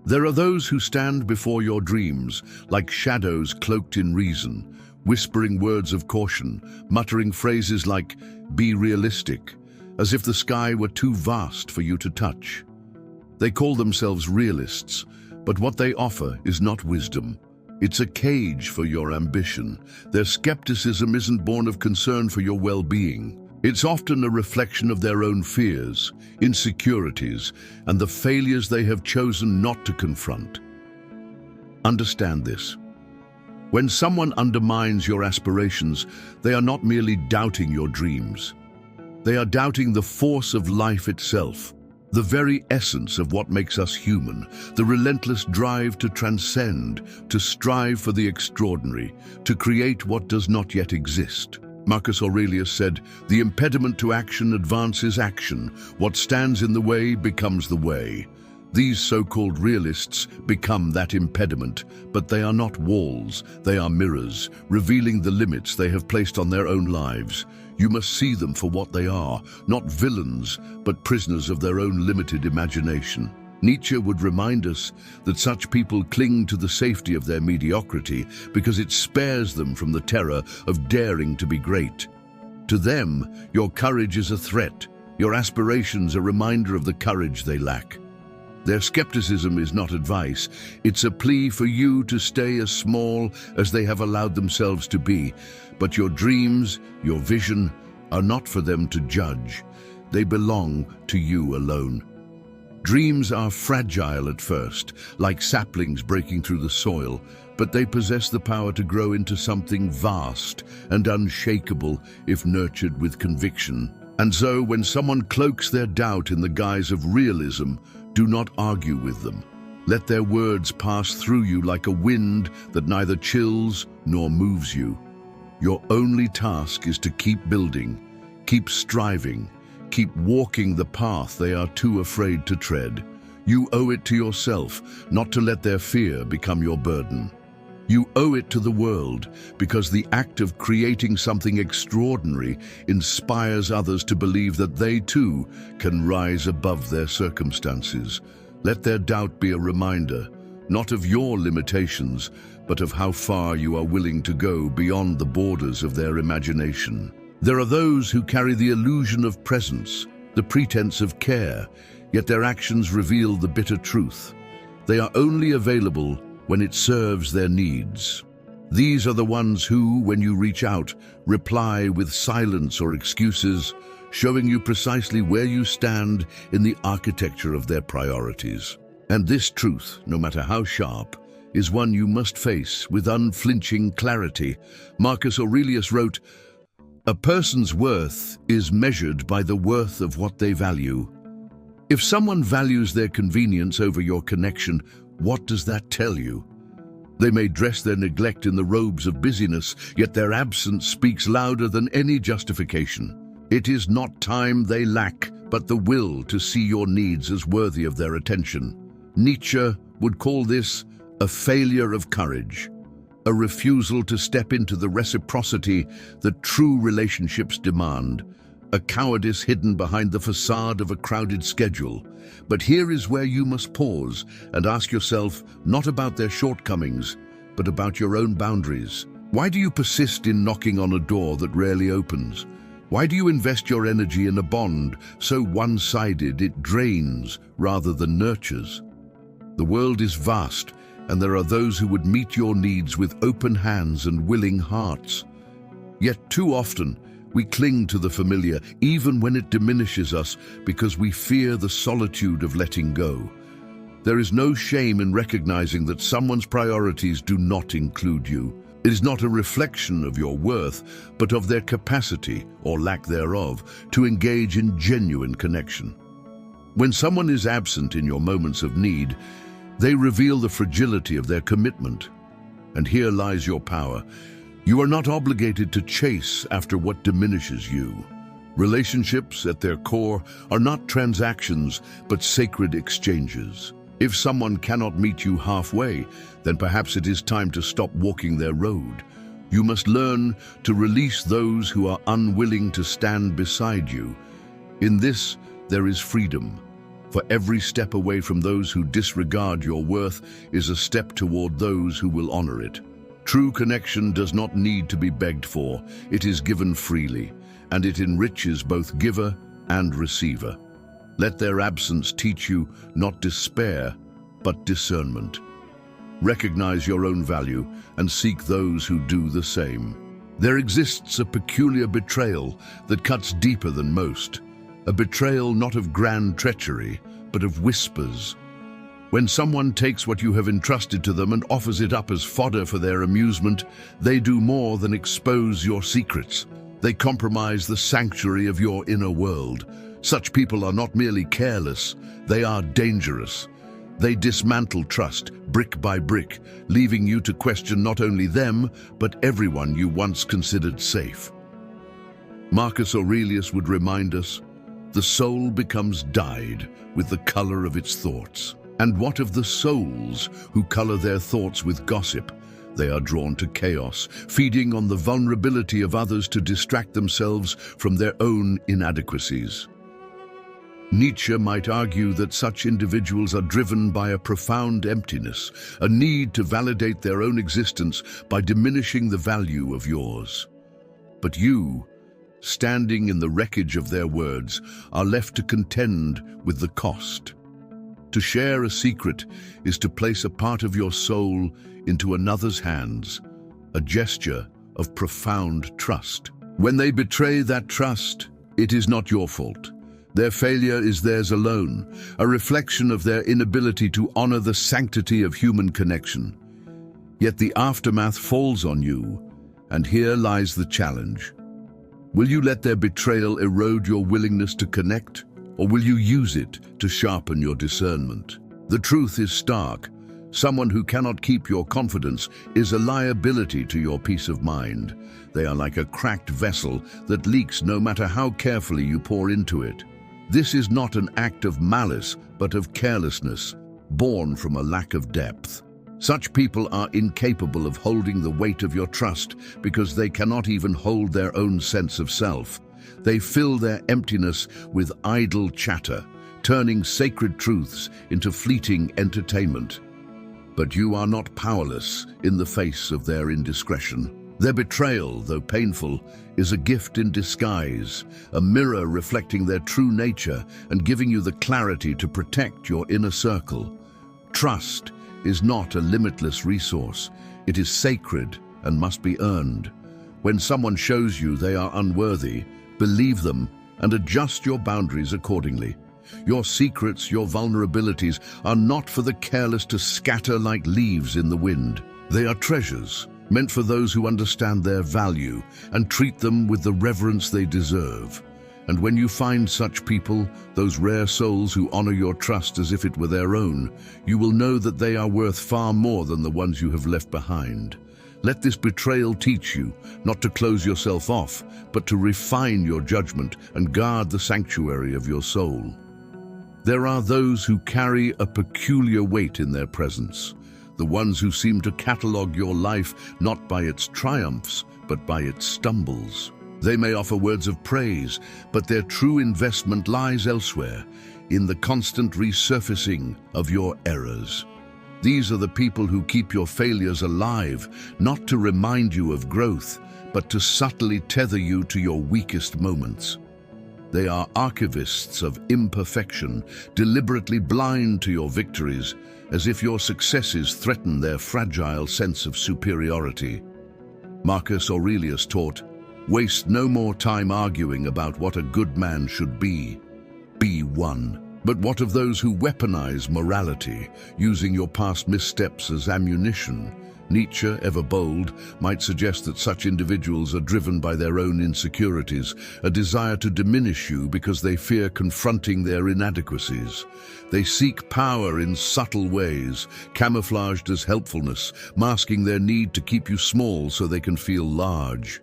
There are those who stand before your dreams, like shadows cloaked in reason, whispering words of caution, muttering phrases like, "Be realistic," as if the sky were too vast for you to touch. They call themselves realists, but what they offer is not wisdom. It's a cage for your ambition. Their skepticism isn't born of concern for your well-being. It's often a reflection of their own fears, insecurities, and the failures they have chosen not to confront. Understand this. When someone undermines your aspirations, they are not merely doubting your dreams. They are doubting the force of life itself, the very essence of what makes us human, the relentless drive to transcend, to strive for the extraordinary, to create what does not yet exist. Marcus Aurelius said, "The impediment to action advances action. What stands in the way becomes the way." These so-called realists become that impediment, but they are not walls, they are mirrors, revealing the limits they have placed on their own lives. You must see them for what they are, not villains, but prisoners of their own limited imagination. Nietzsche would remind us that such people cling to the safety of their mediocrity because it spares them from the terror of daring to be great. To them, your courage is a threat, your aspirations a reminder of the courage they lack. Their skepticism is not advice, it's a plea for you to stay as small as they have allowed themselves to be. But your dreams, your vision, are not for them to judge. They belong to you alone. Dreams are fragile at first, like saplings breaking through the soil, but they possess the power to grow into something vast and unshakable if nurtured with conviction. And so, when someone cloaks their doubt in the guise of realism, do not argue with them. Let their words pass through you like a wind that neither chills nor moves you. Your only task is to keep building, keep striving, keep walking the path they are too afraid to tread. You owe it to yourself not to let their fear become your burden. You owe it to the world because the act of creating something extraordinary inspires others to believe that they too can rise above their circumstances. Let their doubt be a reminder, not of your limitations, but of how far you are willing to go beyond the borders of their imagination. There are those who carry the illusion of presence, the pretense of care, yet their actions reveal the bitter truth. They are only available when it serves their needs. These are the ones who, when you reach out, reply with silence or excuses, showing you precisely where you stand in the architecture of their priorities. And this truth, no matter how sharp, is one you must face with unflinching clarity. Marcus Aurelius wrote, "A person's worth is measured by the worth of what they value." If someone values their convenience over your connection, what does that tell you? They may dress their neglect in the robes of busyness, yet their absence speaks louder than any justification. It is not time they lack, but the will to see your needs as worthy of their attention. Nietzsche would call this a failure of courage, a refusal to step into the reciprocity that true relationships demand, a cowardice hidden behind the facade of a crowded schedule. But here is where you must pause and ask yourself not about their shortcomings, but about your own boundaries. Why do you persist in knocking on a door that rarely opens? Why do you invest your energy in a bond so one-sided it drains rather than nurtures? The world is vast, and there are those who would meet your needs with open hands and willing hearts. Yet too often, we cling to the familiar, even when it diminishes us, because we fear the solitude of letting go. There is no shame in recognizing that someone's priorities do not include you. It is not a reflection of your worth, but of their capacity, or lack thereof, to engage in genuine connection. When someone is absent in your moments of need, they reveal the fragility of their commitment. And here lies your power. You are not obligated to chase after what diminishes you. Relationships, at their core, are not transactions, but sacred exchanges. If someone cannot meet you halfway, then perhaps it is time to stop walking their road. You must learn to release those who are unwilling to stand beside you. In this, there is freedom. For every step away from those who disregard your worth is a step toward those who will honor it. True connection does not need to be begged for. It is given freely, and it enriches both giver and receiver. Let their absence teach you not despair, but discernment. Recognize your own value and seek those who do the same. There exists a peculiar betrayal that cuts deeper than most. A betrayal not of grand treachery, but of whispers. When someone takes what you have entrusted to them and offers it up as fodder for their amusement, they do more than expose your secrets. They compromise the sanctuary of your inner world. Such people are not merely careless, they are dangerous. They dismantle trust, brick by brick, leaving you to question not only them, but everyone you once considered safe. Marcus Aurelius would remind us, the soul becomes dyed with the color of its thoughts. And what of the souls who color their thoughts with gossip? They are drawn to chaos, feeding on the vulnerability of others to distract themselves from their own inadequacies. Nietzsche might argue that such individuals are driven by a profound emptiness, a need to validate their own existence by diminishing the value of yours. But you, standing in the wreckage of their words, are left to contend with the cost. To share a secret is to place a part of your soul into another's hands, a gesture of profound trust. When they betray that trust, it is not your fault. Their failure is theirs alone, a reflection of their inability to honor the sanctity of human connection. Yet the aftermath falls on you, and here lies the challenge. Will you let their betrayal erode your willingness to connect, or will you use it to sharpen your discernment? The truth is stark. Someone who cannot keep your confidence is a liability to your peace of mind. They are like a cracked vessel that leaks no matter how carefully you pour into it. This is not an act of malice, but of carelessness, born from a lack of depth. Such people are incapable of holding the weight of your trust because they cannot even hold their own sense of self. They fill their emptiness with idle chatter, turning sacred truths into fleeting entertainment. But you are not powerless in the face of their indiscretion. Their betrayal, though painful, is a gift in disguise, a mirror reflecting their true nature and giving you the clarity to protect your inner circle. Trust is not a limitless resource. It is sacred and must be earned. When someone shows you they are unworthy, believe them and adjust your boundaries accordingly. Your secrets, your vulnerabilities are not for the careless to scatter like leaves in the wind. They are treasures, meant for those who understand their value and treat them with the reverence they deserve. And when you find such people, those rare souls who honor your trust as if it were their own, you will know that they are worth far more than the ones you have left behind. Let this betrayal teach you not to close yourself off, but to refine your judgment and guard the sanctuary of your soul. There are those who carry a peculiar weight in their presence, the ones who seem to catalogue your life not by its triumphs, but by its stumbles. They may offer words of praise, but their true investment lies elsewhere, in the constant resurfacing of your errors. These are the people who keep your failures alive, not to remind you of growth, but to subtly tether you to your weakest moments. They are archivists of imperfection, deliberately blind to your victories, as if your successes threaten their fragile sense of superiority. Marcus Aurelius taught, "Waste no more time arguing about what a good man should be. Be one." But what of those who weaponize morality, using your past missteps as ammunition? Nietzsche, ever bold, might suggest that such individuals are driven by their own insecurities, a desire to diminish you because they fear confronting their inadequacies. They seek power in subtle ways, camouflaged as helpfulness, masking their need to keep you small so they can feel large.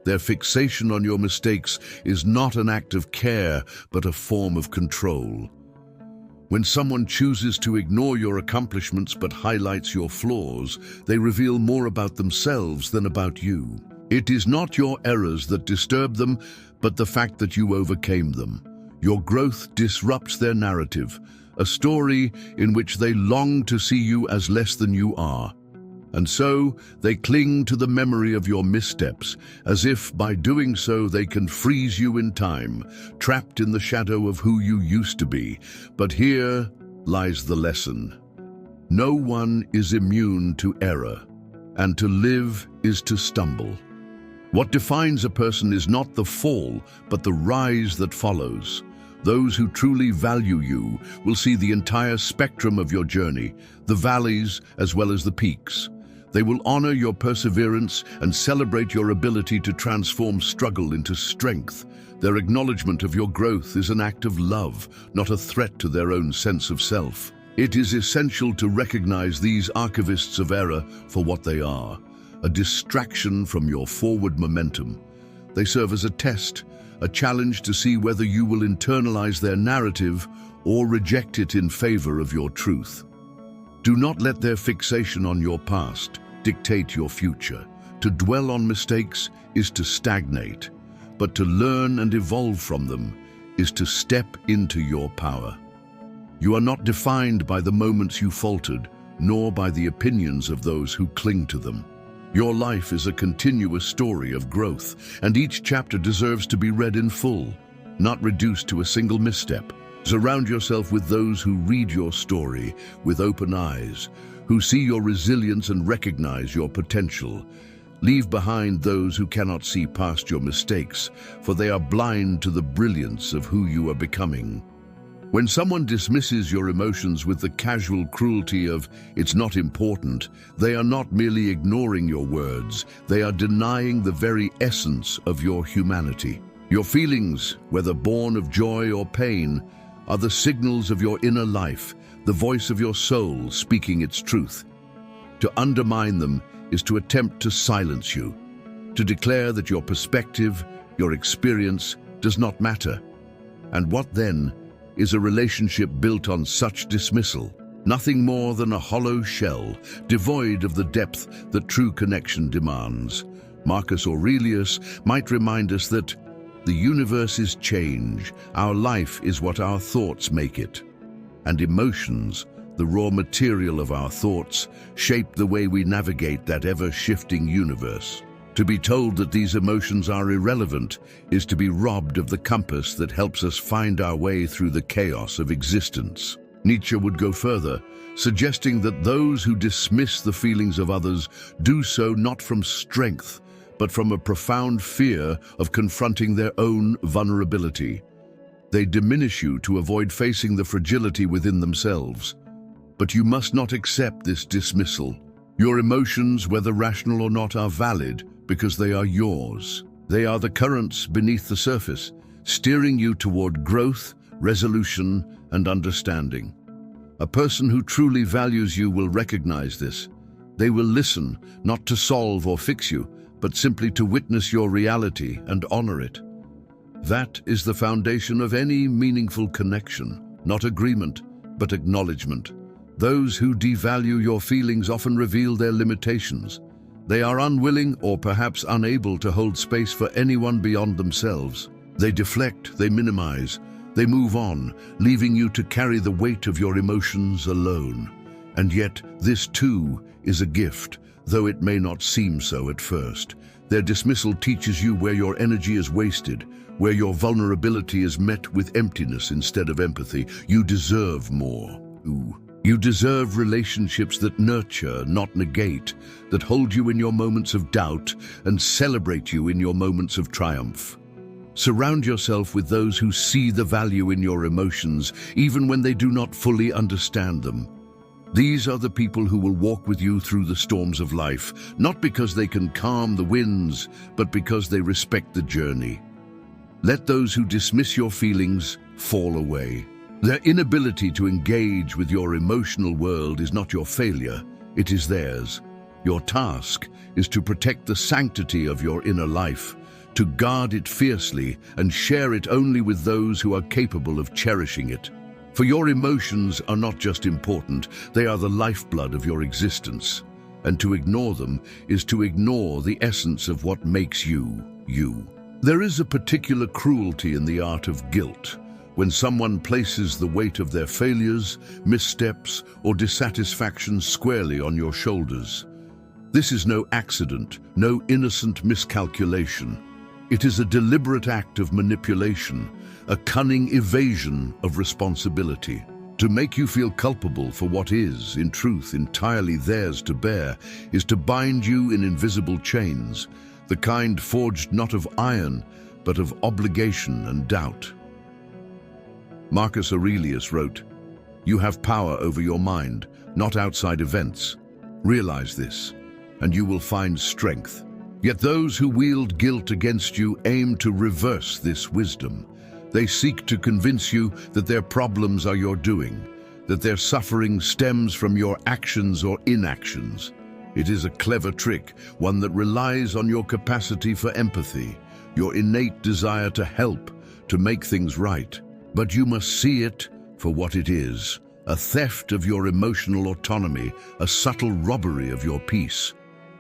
Their fixation on your mistakes is not an act of care, but a form of control. When someone chooses to ignore your accomplishments but highlights your flaws, they reveal more about themselves than about you. It is not your errors that disturb them, but the fact that you overcame them. Your growth disrupts their narrative, a story in which they long to see you as less than you are. And so they cling to the memory of your missteps, as if by doing so they can freeze you in time, trapped in the shadow of who you used to be. But here lies the lesson. No one is immune to error, and to live is to stumble. What defines a person is not the fall, but the rise that follows. Those who truly value you will see the entire spectrum of your journey, the valleys as well as the peaks. They will honor your perseverance and celebrate your ability to transform struggle into strength. Their acknowledgement of your growth is an act of love, not a threat to their own sense of self. It is essential to recognize these archivists of error for what they are, a distraction from your forward momentum. They serve as a test, a challenge to see whether you will internalize their narrative or reject it in favor of your truth. Do not let their fixation on your past dictate your future. To dwell on mistakes is to stagnate, but to learn and evolve from them is to step into your power. You are not defined by the moments you faltered, nor by the opinions of those who cling to them. Your life is a continuous story of growth, and each chapter deserves to be read in full, not reduced to a single misstep. Surround yourself with those who read your story with open eyes, who see your resilience and recognize your potential. Leave behind those who cannot see past your mistakes, for they are blind to the brilliance of who you are becoming. When someone dismisses your emotions with the casual cruelty of "it's not important," they are not merely ignoring your words, they are denying the very essence of your humanity. Your feelings, whether born of joy or pain, are the signals of your inner life, the voice of your soul speaking its truth. To undermine them is to attempt to silence you, to declare that your perspective, your experience, does not matter. And what then is a relationship built on such dismissal? Nothing more than a hollow shell, devoid of the depth that true connection demands. Marcus Aurelius might remind us that the universe is change, our life is what our thoughts make it. And emotions, the raw material of our thoughts, shape the way we navigate that ever-shifting universe. To be told that these emotions are irrelevant is to be robbed of the compass that helps us find our way through the chaos of existence. Nietzsche would go further, suggesting that those who dismiss the feelings of others do so not from strength, but from a profound fear of confronting their own vulnerability. They diminish you to avoid facing the fragility within themselves. But you must not accept this dismissal. Your emotions, whether rational or not, are valid because they are yours. They are the currents beneath the surface, steering you toward growth, resolution, and understanding. A person who truly values you will recognize this. They will listen, not to solve or fix you, but simply to witness your reality and honor it. That is the foundation of any meaningful connection, not agreement, but acknowledgement. Those who devalue your feelings often reveal their limitations. They are unwilling or perhaps unable to hold space for anyone beyond themselves. They deflect, they minimize, they move on, leaving you to carry the weight of your emotions alone. And yet, this too is a gift, though it may not seem so at first. Their dismissal teaches you where your energy is wasted, where your vulnerability is met with emptiness instead of empathy. You deserve more. You deserve relationships that nurture, not negate, that hold you in your moments of doubt and celebrate you in your moments of triumph. Surround yourself with those who see the value in your emotions, even when they do not fully understand them. These are the people who will walk with you through the storms of life, not because they can calm the winds, but because they respect the journey. Let those who dismiss your feelings fall away. Their inability to engage with your emotional world is not your failure, it is theirs. Your task is to protect the sanctity of your inner life, to guard it fiercely and share it only with those who are capable of cherishing it. For your emotions are not just important, they are the lifeblood of your existence. And to ignore them is to ignore the essence of what makes you, you. There is a particular cruelty in the art of guilt, when someone places the weight of their failures, missteps, or dissatisfaction squarely on your shoulders. This is no accident, no innocent miscalculation. It is a deliberate act of manipulation, a cunning evasion of responsibility. To make you feel culpable for what is, in truth, entirely theirs to bear, is to bind you in invisible chains, the kind forged not of iron, but of obligation and doubt. Marcus Aurelius wrote, "You have power over your mind, not outside events. Realize this, and you will find strength." Yet those who wield guilt against you aim to reverse this wisdom. They seek to convince you that their problems are your doing, that their suffering stems from your actions or inactions. It is a clever trick, one that relies on your capacity for empathy, your innate desire to help, to make things right. But you must see it for what it is, a theft of your emotional autonomy, a subtle robbery of your peace.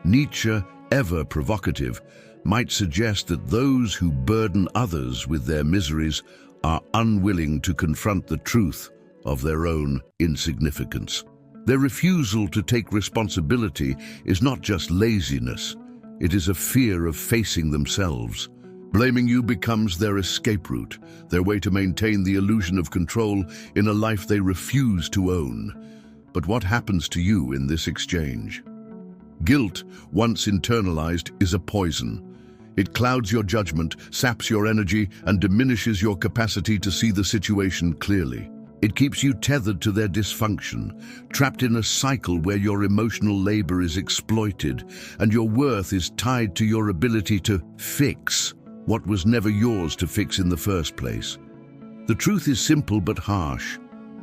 Nietzsche, ever provocative, might suggest that those who burden others with their miseries are unwilling to confront the truth of their own insignificance. Their refusal to take responsibility is not just laziness, it is a fear of facing themselves. Blaming you becomes their escape route, their way to maintain the illusion of control in a life they refuse to own. But what happens to you in this exchange? Guilt, once internalized, is a poison. It clouds your judgment, saps your energy, and diminishes your capacity to see the situation clearly. It keeps you tethered to their dysfunction, trapped in a cycle where your emotional labor is exploited and your worth is tied to your ability to fix what was never yours to fix in the first place. The truth is simple but harsh.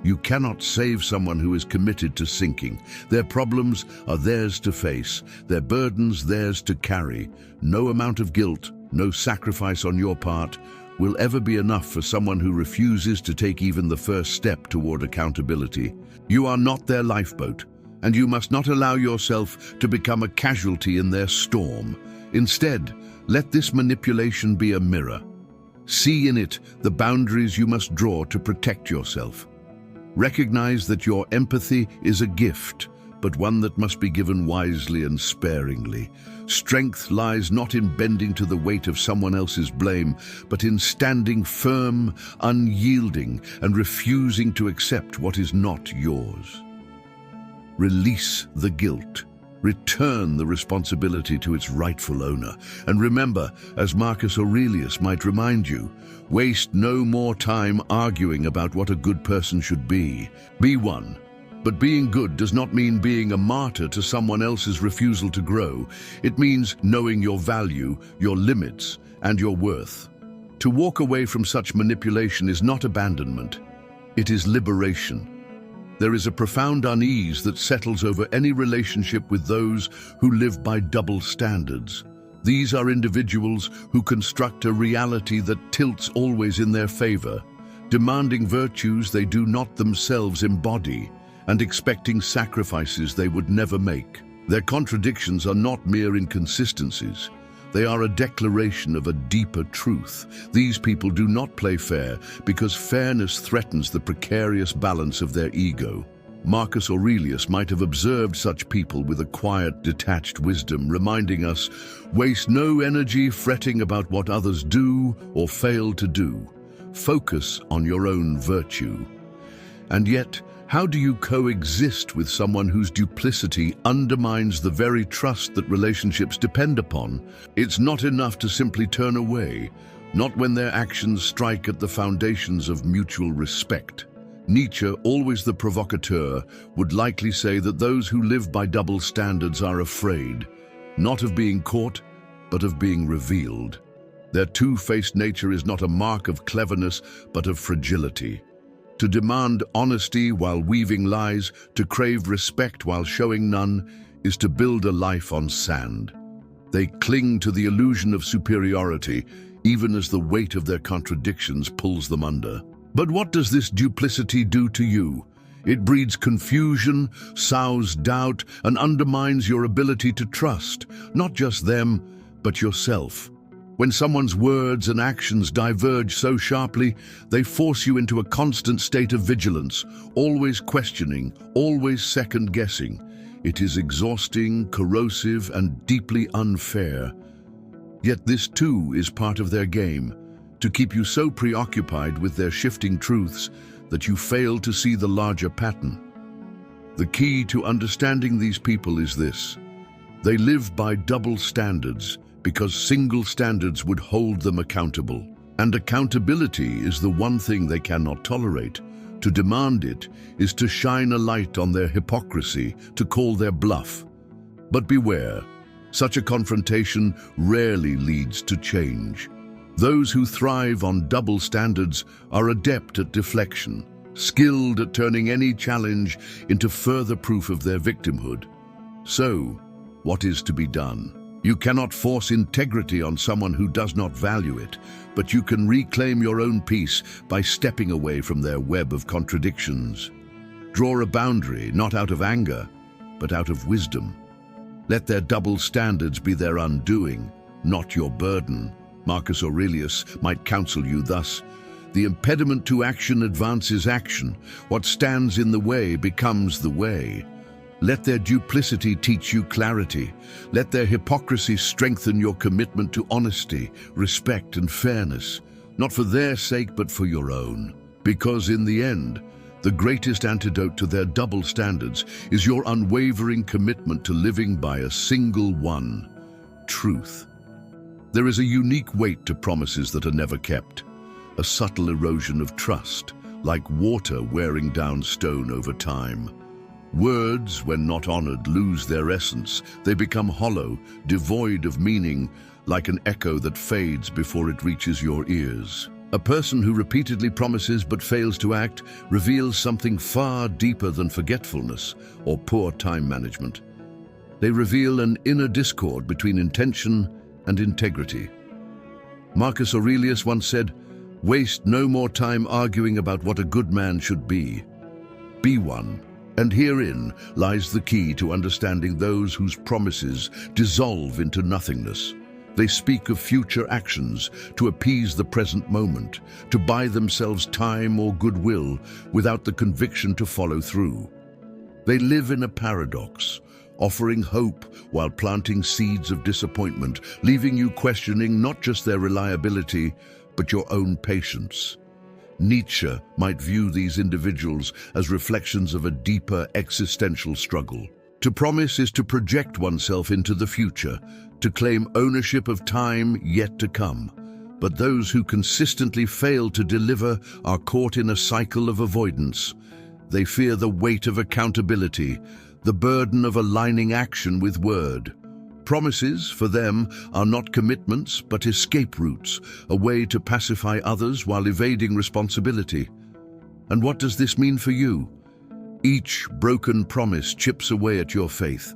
You cannot save someone who is committed to sinking. Their problems are theirs to face, their burdens theirs to carry. No amount of guilt, no sacrifice on your part, will ever be enough for someone who refuses to take even the first step toward accountability. You are not their lifeboat, and you must not allow yourself to become a casualty in their storm. Instead, let this manipulation be a mirror. See in it the boundaries you must draw to protect yourself. Recognize that your empathy is a gift, but one that must be given wisely and sparingly. Strength lies not in bending to the weight of someone else's blame, but in standing firm, unyielding, and refusing to accept what is not yours. Release the guilt. Return the responsibility to its rightful owner. And remember, as Marcus Aurelius might remind you, waste no more time arguing about what a good person should be. Be one. But being good does not mean being a martyr to someone else's refusal to grow. It means knowing your value, your limits, and your worth. To walk away from such manipulation is not abandonment. It is liberation. There is a profound unease that settles over any relationship with those who live by double standards. These are individuals who construct a reality that tilts always in their favor, demanding virtues they do not themselves embody, and expecting sacrifices they would never make. Their contradictions are not mere inconsistencies. They are a declaration of a deeper truth. These people do not play fair because fairness threatens the precarious balance of their ego. Marcus Aurelius might have observed such people with a quiet, detached wisdom, reminding us, waste no energy fretting about what others do or fail to do. Focus on your own virtue. And yet, how do you coexist with someone whose duplicity undermines the very trust that relationships depend upon? It's not enough to simply turn away, not when their actions strike at the foundations of mutual respect. Nietzsche, always the provocateur, would likely say that those who live by double standards are afraid, not of being caught, but of being revealed. Their two-faced nature is not a mark of cleverness, but of fragility. To demand honesty while weaving lies, to crave respect while showing none, is to build a life on sand. They cling to the illusion of superiority, even as the weight of their contradictions pulls them under. But what does this duplicity do to you? It breeds confusion, sows doubt, and undermines your ability to trust, not just them, but yourself. When someone's words and actions diverge so sharply, they force you into a constant state of vigilance, always questioning, always second-guessing. It is exhausting, corrosive, and deeply unfair. Yet this too is part of their game, to keep you so preoccupied with their shifting truths that you fail to see the larger pattern. The key to understanding these people is this: they live by double standards, because single standards would hold them accountable. And accountability is the one thing they cannot tolerate. To demand it is to shine a light on their hypocrisy, to call their bluff. But beware, such a confrontation rarely leads to change. Those who thrive on double standards are adept at deflection, skilled at turning any challenge into further proof of their victimhood. So, what is to be done? You cannot force integrity on someone who does not value it, but you can reclaim your own peace by stepping away from their web of contradictions. Draw a boundary, not out of anger, but out of wisdom. Let their double standards be their undoing, not your burden. Marcus Aurelius might counsel you thus: the impediment to action advances action. What stands in the way becomes the way. Let their duplicity teach you clarity. Let their hypocrisy strengthen your commitment to honesty, respect, and fairness, not for their sake, but for your own. Because in the end, the greatest antidote to their double standards is your unwavering commitment to living by a single one: truth. There is a unique weight to promises that are never kept, a subtle erosion of trust, like water wearing down stone over time. Words, when not honored, lose their essence. They become hollow, devoid of meaning, like an echo that fades before it reaches your ears. A person who repeatedly promises but fails to act reveals something far deeper than forgetfulness or poor time management. They reveal an inner discord between intention and integrity. Marcus Aurelius once said, "Waste no more time arguing about what a good man should be. Be one." And herein lies the key to understanding those whose promises dissolve into nothingness. They speak of future actions to appease the present moment, to buy themselves time or goodwill without the conviction to follow through. They live in a paradox, offering hope while planting seeds of disappointment, leaving you questioning not just their reliability, but your own patience. Nietzsche might view these individuals as reflections of a deeper existential struggle. To promise is to project oneself into the future, to claim ownership of time yet to come. But those who consistently fail to deliver are caught in a cycle of avoidance. They fear the weight of accountability, the burden of aligning action with word. Promises, for them, are not commitments but escape routes, a way to pacify others while evading responsibility. And what does this mean for you? Each broken promise chips away at your faith,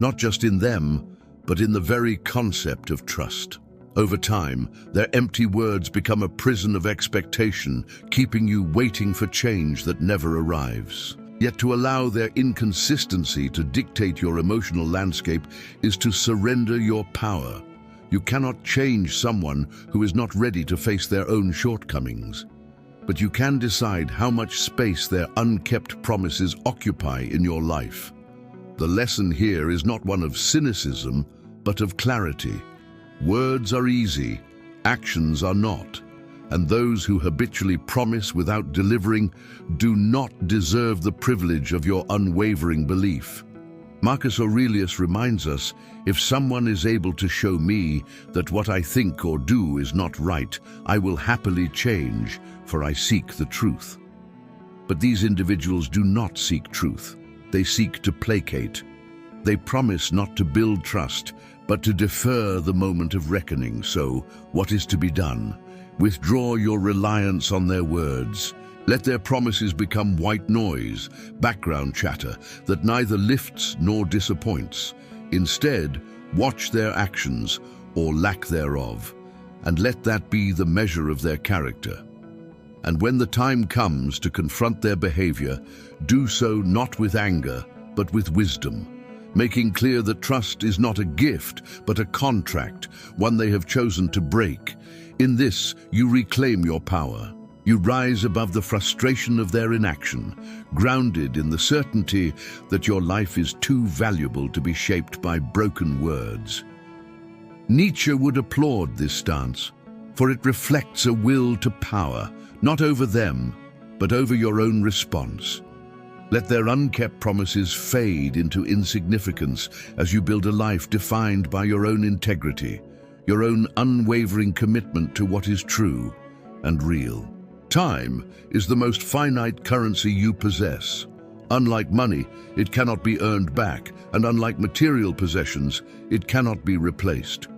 not just in them, but in the very concept of trust. Over time, their empty words become a prison of expectation, keeping you waiting for change that never arrives. Yet to allow their inconsistency to dictate your emotional landscape is to surrender your power. You cannot change someone who is not ready to face their own shortcomings. But you can decide how much space their unkept promises occupy in your life. The lesson here is not one of cynicism, but of clarity. Words are easy, actions are not. And those who habitually promise without delivering do not deserve the privilege of your unwavering belief. Marcus Aurelius reminds us, if someone is able to show me that what I think or do is not right, I will happily change, for I seek the truth. But these individuals do not seek truth. They seek to placate. They promise not to build trust, but to defer the moment of reckoning. So, what is to be done? Withdraw your reliance on their words. Let their promises become white noise, background chatter that neither lifts nor disappoints. Instead, watch their actions, or lack thereof, and let that be the measure of their character. And when the time comes to confront their behavior, do so not with anger, but with wisdom. making clear that trust is not a gift, but a contract, one they have chosen to break. In this, you reclaim your power. You rise above the frustration of their inaction, grounded in the certainty that your life is too valuable to be shaped by broken words. Nietzsche would applaud this stance, for it reflects a will to power, not over them, but over your own response. Let their unkept promises fade into insignificance as you build a life defined by your own integrity, your own unwavering commitment to what is true and real. Time is the most finite currency you possess. Unlike money, it cannot be earned back, and unlike material possessions, it cannot be replaced.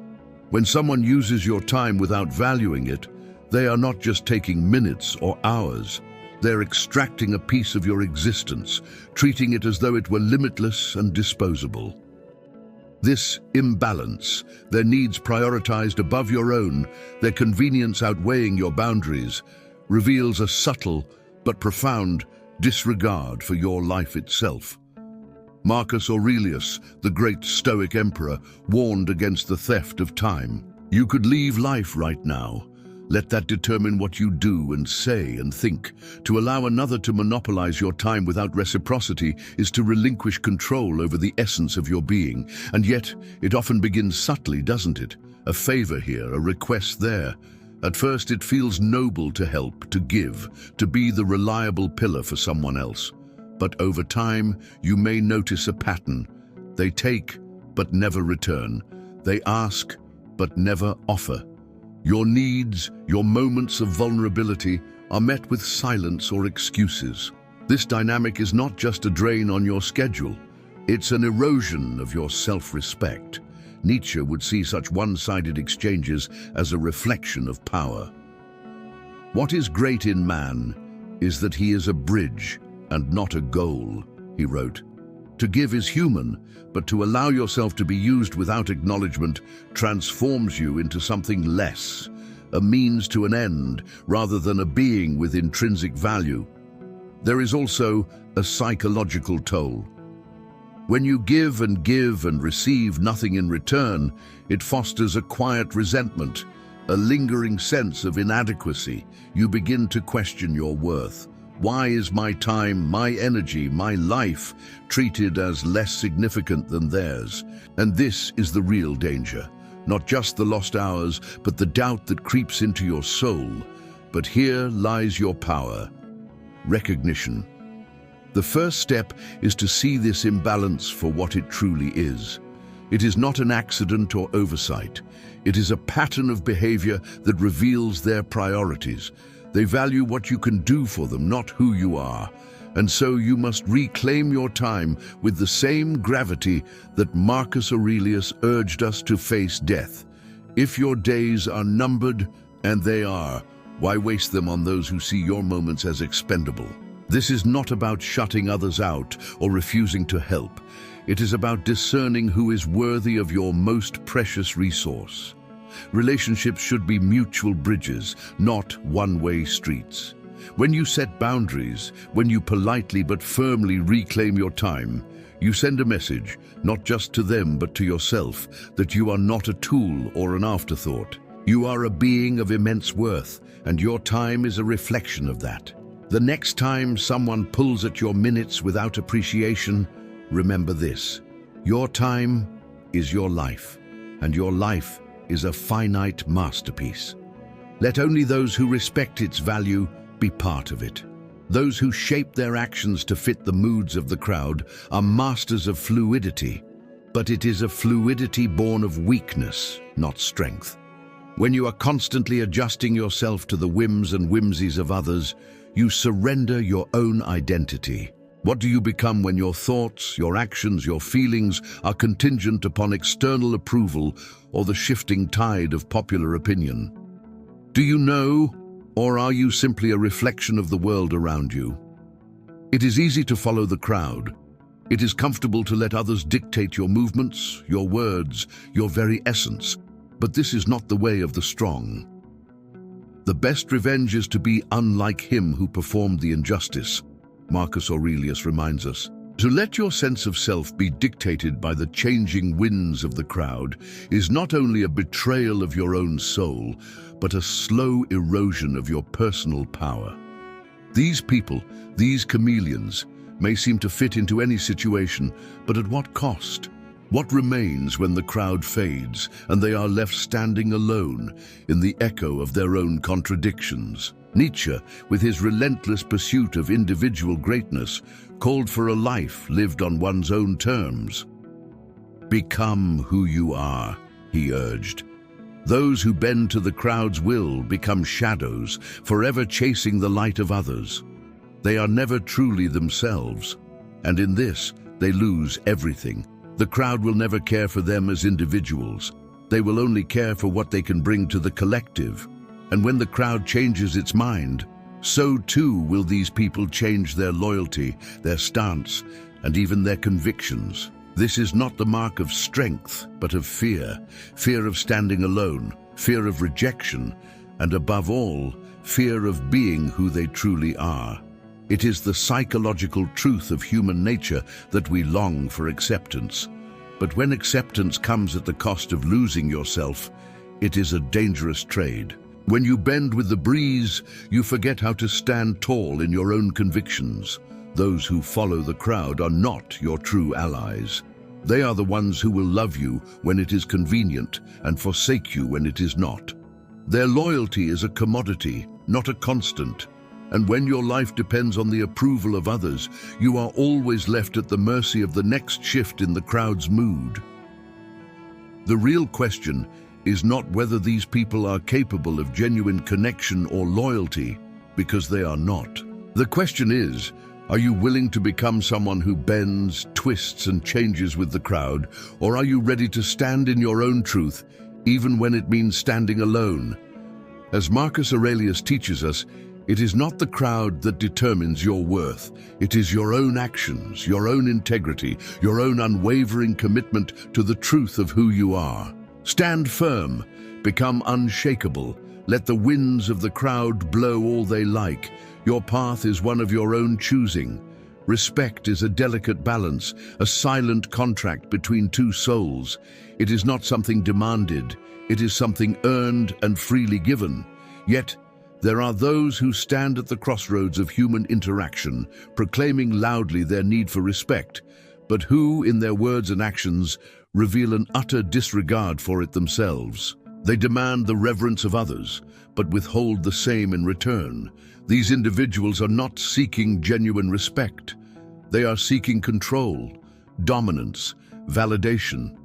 When someone uses your time without valuing it, they are not just taking minutes or hours. They're extracting a piece of your existence, treating it as though it were limitless and disposable. This imbalance, their needs prioritized above your own, their convenience outweighing your boundaries, reveals a subtle but profound disregard for your life itself. Marcus Aurelius, the great Stoic emperor, warned against the theft of time. You could leave life right now. Let that determine what you do and say and think. To allow another to monopolize your time without reciprocity is to relinquish control over the essence of your being. And yet, it often begins subtly, doesn't it? A favor here, a request there. At first, it feels noble to help, to give, to be the reliable pillar for someone else. But over time, you may notice a pattern. They take, but never return. They ask, but never offer. Your needs, your moments of vulnerability, are met with silence or excuses. This dynamic is not just a drain on your schedule. It's an erosion of your self-respect. Nietzsche would see such one-sided exchanges as a reflection of power. What is great in man is that he is a bridge and not a goal, he wrote. To give is human, but to allow yourself to be used without acknowledgement transforms you into something less, a means to an end rather than a being with intrinsic value. There is also a psychological toll. When you give and receive nothing in return, it fosters a quiet resentment, a lingering sense of inadequacy. You begin to question your worth. Why is my time, my energy, my life treated as less significant than theirs? And this is the real danger. Not just the lost hours, but the doubt that creeps into your soul. But here lies your power. Recognition. The first step is to see this imbalance for what it truly is. It is not an accident or oversight. It is a pattern of behavior that reveals their priorities. They value what you can do for them, not who you are. And so you must reclaim your time with the same gravity that Marcus Aurelius urged us to face death. If your days are numbered, and they are, why waste them on those who see your moments as expendable? This is not about shutting others out or refusing to help. It is about discerning who is worthy of your most precious resource. Relationships should be mutual bridges, not one-way streets. When you set boundaries, when you politely but firmly reclaim your time, you send a message, not just to them but to yourself, that you are not a tool or an afterthought. You are a being of immense worth, and your time is a reflection of that. The next time someone pulls at your minutes without appreciation, remember this: your time is your life, and your life is a finite masterpiece. Let only those who respect its value be part of it. Those who shape their actions to fit the moods of the crowd are masters of fluidity, but it is a fluidity born of weakness, not strength. When you are constantly adjusting yourself to the whims and whimsies of others, you surrender your own identity. What do you become when your thoughts, your actions, your feelings are contingent upon external approval or the shifting tide of popular opinion? Do you know, or are you simply a reflection of the world around you? It is easy to follow the crowd. It is comfortable to let others dictate your movements, your words, your very essence. But this is not the way of the strong. The best revenge is to be unlike him who performed the injustice. Marcus Aurelius reminds us, To let your sense of self be dictated by the changing winds of the crowd is not only a betrayal of your own soul, but a slow erosion of your personal power. These people, these chameleons, may seem to fit into any situation, but at what cost? What remains when the crowd fades and they are left standing alone in the echo of their own contradictions? Nietzsche, with his relentless pursuit of individual greatness, called for a life lived on one's own terms. Become who you are, he urged. Those who bend to the crowd's will become shadows, forever chasing the light of others. They are never truly themselves, and in this, they lose everything. The crowd will never care for them as individuals. They will only care for what they can bring to the collective. And when the crowd changes its mind, so too will these people change their loyalty, their stance, and even their convictions. This is not the mark of strength, but of fear. Fear of standing alone, fear of rejection, and above all, fear of being who they truly are. It is the psychological truth of human nature that we long for acceptance. But when acceptance comes at the cost of losing yourself, it is a dangerous trade. When you bend with the breeze, you forget how to stand tall in your own convictions. Those who follow the crowd are not your true allies. They are the ones who will love you when it is convenient and forsake you when it is not. Their loyalty is a commodity, not a constant. And when your life depends on the approval of others, you are always left at the mercy of the next shift in the crowd's mood. The real question is not whether these people are capable of genuine connection or loyalty, because they are not. The question is, are you willing to become someone who bends, twists, and changes with the crowd, or are you ready to stand in your own truth, even when it means standing alone? As Marcus Aurelius teaches us, it is not the crowd that determines your worth. It is your own actions, your own integrity, your own unwavering commitment to the truth of who you are. Stand firm, become unshakable. Let the winds of the crowd blow all they like. Your path is one of your own choosing. Respect is a delicate balance, a silent contract between two souls. It is not something demanded. It is something earned and freely given. Yet, there are those who stand at the crossroads of human interaction, proclaiming loudly their need for respect, but who, in their words and actions, reveal an utter disregard for it themselves. They demand the reverence of others, but withhold the same in return. These individuals are not seeking genuine respect. They are seeking control, dominance, validation.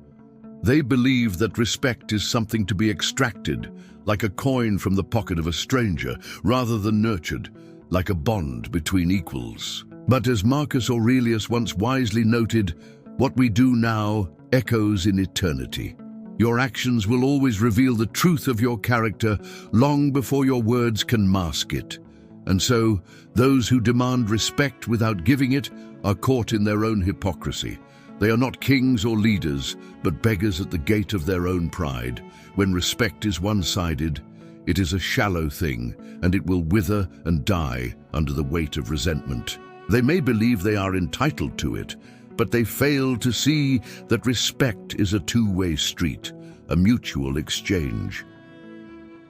They believe that respect is something to be extracted, like a coin from the pocket of a stranger, rather than nurtured, like a bond between equals. But as Marcus Aurelius once wisely noted, what we do now echoes in eternity. Your actions will always reveal the truth of your character long before your words can mask it. And so, those who demand respect without giving it are caught in their own hypocrisy. They are not kings or leaders, but beggars at the gate of their own pride. When respect is one-sided, it is a shallow thing, and it will wither and die under the weight of resentment. They may believe they are entitled to it, but they fail to see that respect is a two-way street, a mutual exchange.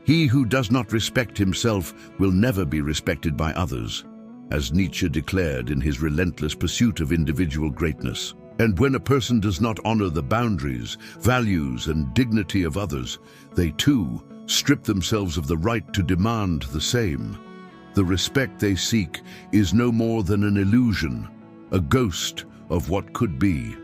He who does not respect himself will never be respected by others, as Nietzsche declared in his relentless pursuit of individual greatness. And when a person does not honor the boundaries, values, and dignity of others, they too strip themselves of the right to demand the same. The respect they seek is no more than an illusion, a ghost of what could be.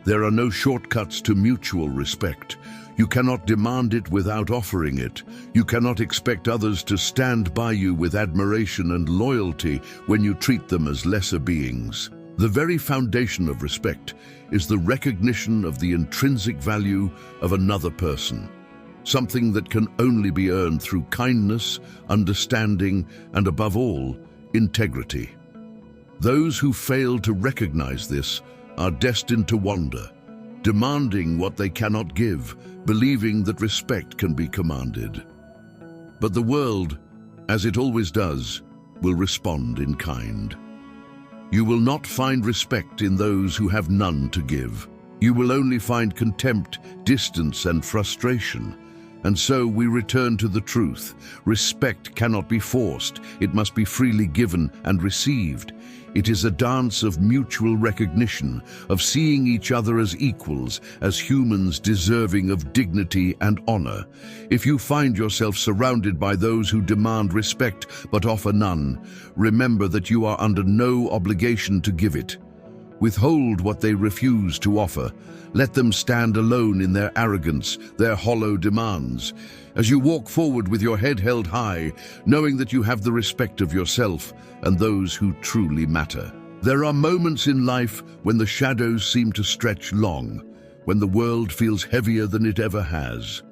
There are no shortcuts to mutual respect. You cannot demand it without offering it. You cannot expect others to stand by you with admiration and loyalty when you treat them as lesser beings. The very foundation of respect is the recognition of the intrinsic value of another person, something that can only be earned through kindness, understanding, and above all, integrity. Those who fail to recognize this are destined to wander, demanding what they cannot give, believing that respect can be commanded. But the world, as it always does, will respond in kind. You will not find respect in those who have none to give. You will only find contempt, distance, and frustration. And so we return to the truth. Respect cannot be forced. It must be freely given and received. It is a dance of mutual recognition, of seeing each other as equals, as humans deserving of dignity and honor. If you find yourself surrounded by those who demand respect but offer none, remember that you are under no obligation to give it. Withhold what they refuse to offer. Let them stand alone in their arrogance, their hollow demands. As you walk forward with your head held high, knowing that you have the respect of yourself and those who truly matter. There are moments in life when the shadows seem to stretch long, when the world feels heavier than it ever has.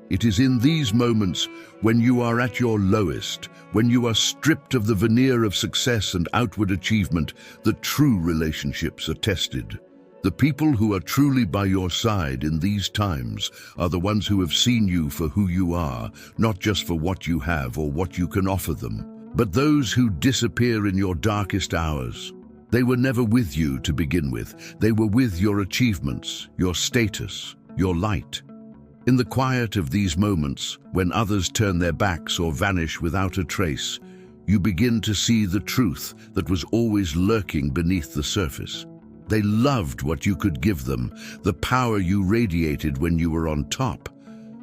It is in these moments, when you are at your lowest, when you are stripped of the veneer of success and outward achievement, that true relationships are tested. The people who are truly by your side in these times are the ones who have seen you for who you are, not just for what you have or what you can offer them, but those who disappear in your darkest hours. They were never with you to begin with. They were with your achievements, your status, your light. In the quiet of these moments, when others turn their backs or vanish without a trace, you begin to see the truth that was always lurking beneath the surface. They loved what you could give them, the power you radiated when you were on top.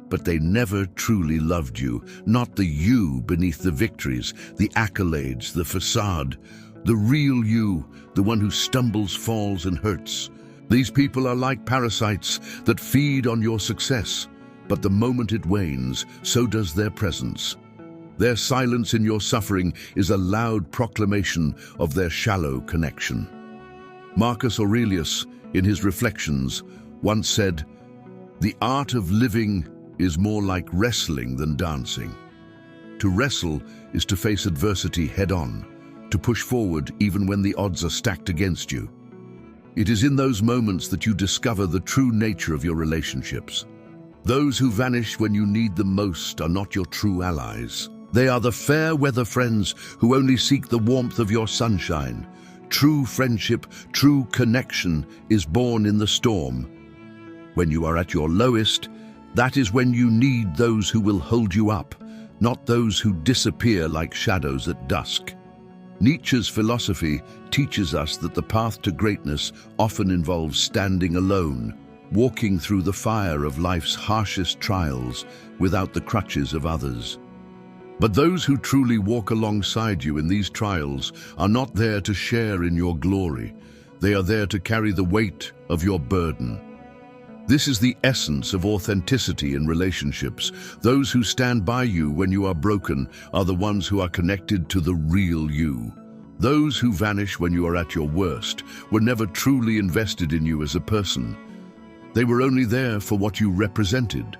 But they never truly loved you, not the you beneath the victories, the accolades, the facade, the real you, the one who stumbles, falls, and hurts. These people are like parasites that feed on your success. But the moment it wanes, so does their presence. Their silence in your suffering is a loud proclamation of their shallow connection. Marcus Aurelius, in his Reflections, once said, "The art of living is more like wrestling than dancing." To wrestle is to face adversity head-on, to push forward even when the odds are stacked against you. It is in those moments that you discover the true nature of your relationships. Those who vanish when you need them most are not your true allies. They are the fair-weather friends who only seek the warmth of your sunshine. True friendship, true connection is born in the storm. When you are at your lowest, that is when you need those who will hold you up, not those who disappear like shadows at dusk. Nietzsche's philosophy teaches us that the path to greatness often involves standing alone, walking through the fire of life's harshest trials without the crutches of others. But those who truly walk alongside you in these trials are not there to share in your glory. They are there to carry the weight of your burden. This is the essence of authenticity in relationships. Those who stand by you when you are broken are the ones who are connected to the real you. Those who vanish when you are at your worst were never truly invested in you as a person. They were only there for what you represented.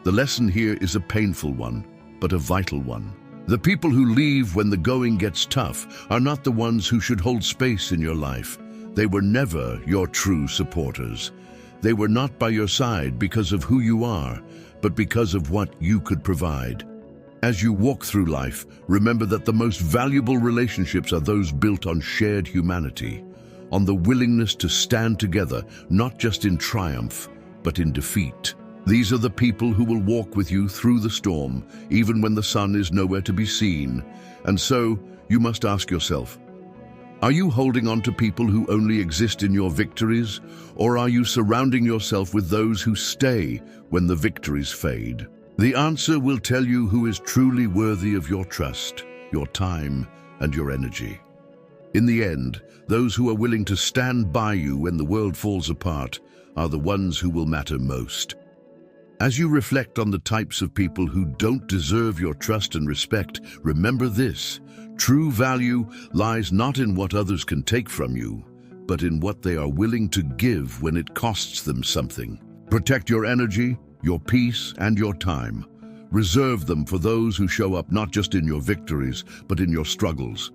The lesson here is a painful one, but a vital one. The people who leave when the going gets tough are not the ones who should hold space in your life. They were never your true supporters. They were not by your side because of who you are, but because of what you could provide. As you walk through life, remember that the most valuable relationships are those built on shared humanity, on the willingness to stand together, not just in triumph, but in defeat. These are the people who will walk with you through the storm, even when the sun is nowhere to be seen. And so, you must ask yourself, are you holding on to people who only exist in your victories, or are you surrounding yourself with those who stay when the victories fade? The answer will tell you who is truly worthy of your trust, your time, and your energy. In the end, those who are willing to stand by you when the world falls apart are the ones who will matter most. As you reflect on the types of people who don't deserve your trust and respect, remember this: true value lies not in what others can take from you, but in what they are willing to give when it costs them something. Protect your energy, your peace, and your time. Reserve them for those who show up not just in your victories, but in your struggles.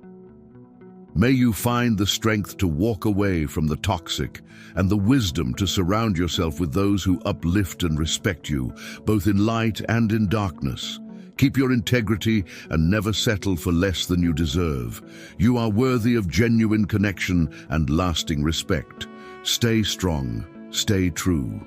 May you find the strength to walk away from the toxic and the wisdom to surround yourself with those who uplift and respect you, both in light and in darkness. Keep your integrity and never settle for less than you deserve. You are worthy of genuine connection and lasting respect. Stay strong, stay true.